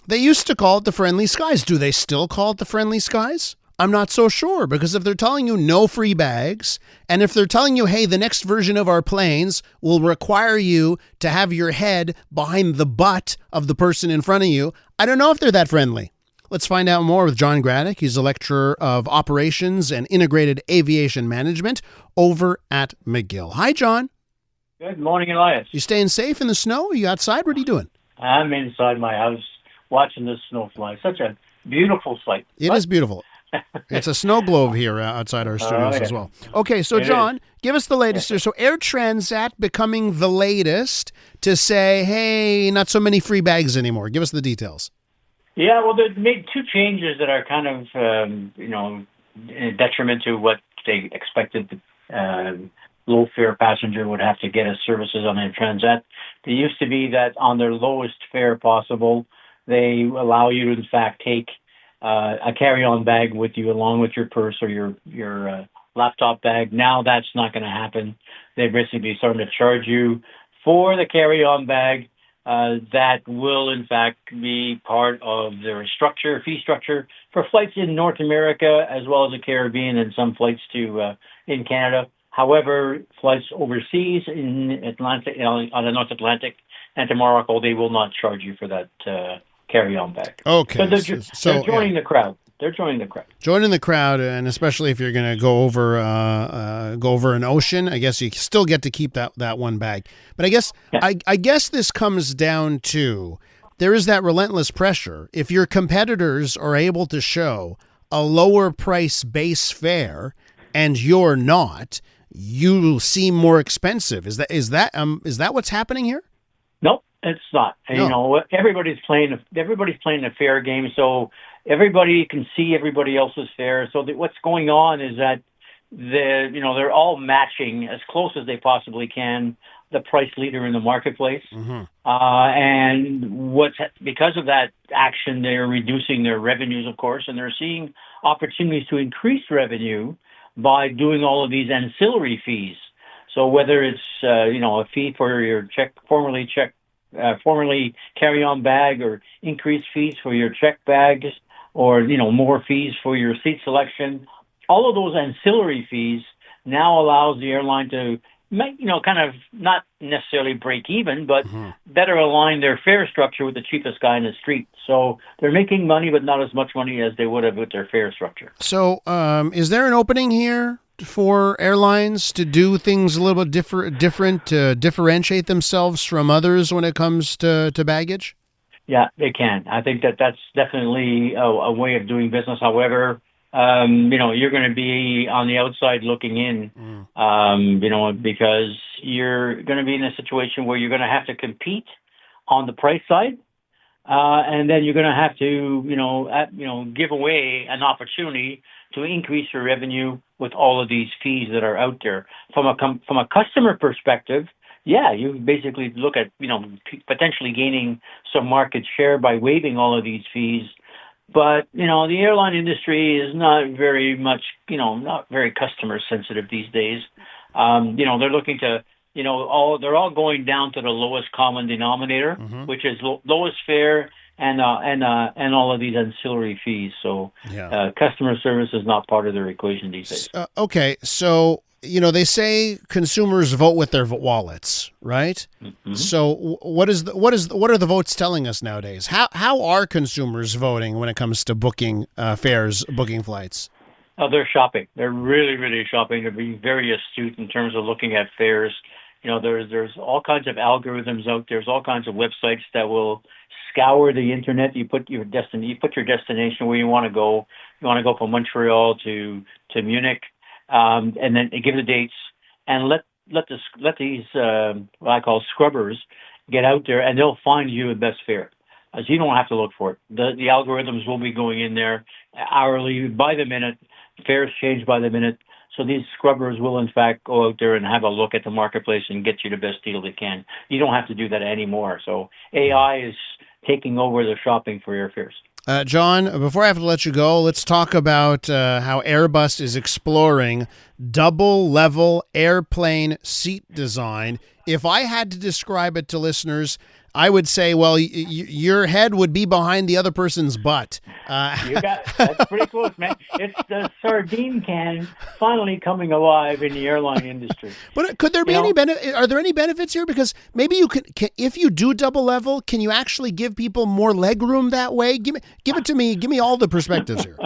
They used to call it the Friendly Skies. Do they still call it the Friendly Skies? I'm not so sure, because if they're telling you no free bags, and if they're telling you, hey, the next version of our planes will require you to have your head behind the butt of the person in front of you, I don't know if they're that friendly. Let's find out more with John Gradek. He's a lecturer of operations and integrated aviation management over at McGill. Hi, John. Good morning, Elias. You staying safe in the snow? Are you outside? What are you doing? I'm inside my house watching the snow fly. Such a beautiful sight. It is beautiful. It's a snow globe here outside our studios as well. Okay, so John, give us the latest here. So Air Transat becoming the latest to say, hey, not so many free bags anymore. Give us the details. Yeah, well, they made two changes that are kind of, detriment to what they expected the low-fare passenger would have to get as services on Air Transat. It used to be that on their lowest fare possible, they allow you to, in fact, take a carry-on bag with you along with your purse or your laptop bag. Now that's not going to happen. They're basically starting to charge you for the carry-on bag. That will, in fact, be part of their fee structure for flights in North America as well as the Caribbean and some flights to in Canada. However, flights overseas in Atlantic, on the North Atlantic and to Morocco, they will not charge you for that carry-on bag. Okay. So they're joining the crowd. They're joining the crowd. Joining the crowd, and especially if you're going to go over an ocean, I guess you still get to keep that one bag. But I guess I guess this comes down to there is that relentless pressure. If your competitors are able to show a lower price base fare and you're not, you seem more expensive. Is that what's happening here? Nope, it's not. No. Everybody's playing a fair game, so everybody can see everybody else's fare. So what's going on is that they're all matching as close as they possibly can the price leader in the marketplace. Mm-hmm. And because of that action, they're reducing their revenues, of course, and they're seeing opportunities to increase revenue by doing all of these ancillary fees. So whether it's a fee for your formerly carry-on bag, or increased fees for your check bags, or more fees for your seat selection, all of those ancillary fees now allows the airline to make, kind of not necessarily break even, but better align their fare structure with the cheapest guy in the street. So they're making money, but not as much money as they would have with their fare structure. So is there an opening here for airlines to do things a little bit different to differentiate themselves from others when it comes to baggage? Yeah, they can. I think that's definitely a way of doing business. However, you're going to be on the outside looking in, because you're going to be in a situation where you're going to have to compete on the price side. And then you're going to have to, give away an opportunity to increase your revenue with all of these fees that are out there. From a customer perspective, yeah, you basically look at, potentially gaining some market share by waiving all of these fees. But, the airline industry is not very much, not very customer sensitive these days. They're looking to, they're all going down to the lowest common denominator, which is lowest fare and all of these ancillary fees. So customer service is not part of their equation these days. Okay, so they say consumers vote with their wallets, right? Mm-hmm. So what are the votes telling us nowadays? How are consumers voting when it comes to booking fares, booking flights? Oh, they're shopping. They're really, really shopping. They're being very astute in terms of looking at fares. There's all kinds of algorithms out there. There's all kinds of websites that will scour the internet. You put your destination where you want to go. You want to go from Montreal to Munich. And then give the dates and let these what I call scrubbers get out there, and they'll find you the best fare. So you don't have to look for it. The algorithms will be going in there hourly, by the minute. Fares change by the minute. So these scrubbers will, in fact, go out there and have a look at the marketplace and get you the best deal they can. You don't have to do that anymore. So AI is taking over the shopping for airfares. John, before I have to let you go, let's talk about how Airbus is exploring double-level airplane seat design. If I had to describe it to listeners, I would say, well, your head would be behind the other person's butt. That's pretty close, man. It's the sardine can finally coming alive in the airline industry. But could there be any benefit? Are there any benefits here? Because maybe you can, if you do double level, can you actually give people more leg room that way? Give it to me. Give me all the perspectives here.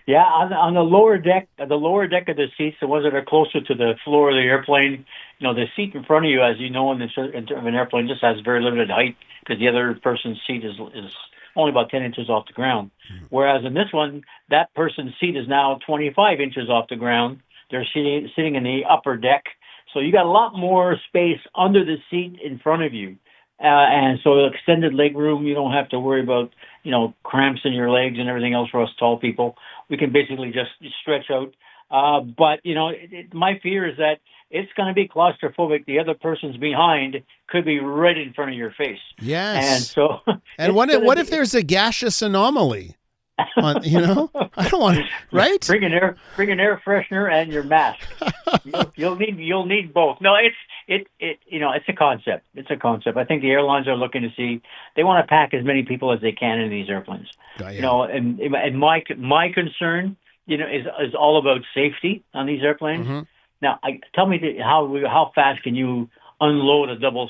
Yeah, on the lower deck of the seats, the ones that are closer to the floor of the airplane, the seat in front of you, as you know, in an airplane, just has very limited height because the other person's seat is only about 10 inches off the ground. Whereas in this one, that person's seat is now 25 inches off the ground. They're sitting in the upper deck. So you got a lot more space under the seat in front of you. And so extended leg room, you don't have to worry about, cramps in your legs and everything else for us tall people. We can basically just stretch out. But my fear is that it's going to be claustrophobic. The other person's behind could be right in front of your face. Yes. And so, and what if there's a gaseous anomaly? I don't want right. Bring an air freshener and your mask. You'll need both. No, it's a concept. It's a concept. I think the airlines are looking to see. They want to pack as many people as they can in these airplanes. And my concern, is all about safety on these airplanes. Mm-hmm. Now, tell me how fast can you unload a double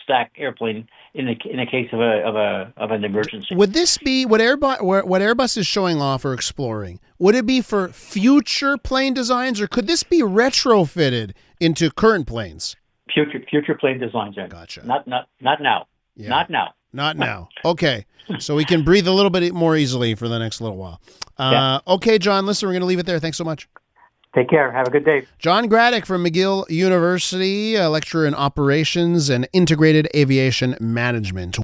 stack airplane in the case of an emergency? Would this be what Airbus is showing off or exploring? Would it be for future plane designs, or could this be retrofitted into current planes? Future plane designs. Gotcha. Not now. Yeah. Not now. Okay. So we can breathe a little bit more easily for the next little while. Okay, John, listen, we're going to leave it there. Thanks so much. Take care. Have a good day. John Gradek from McGill University, a lecturer in operations and integrated aviation management.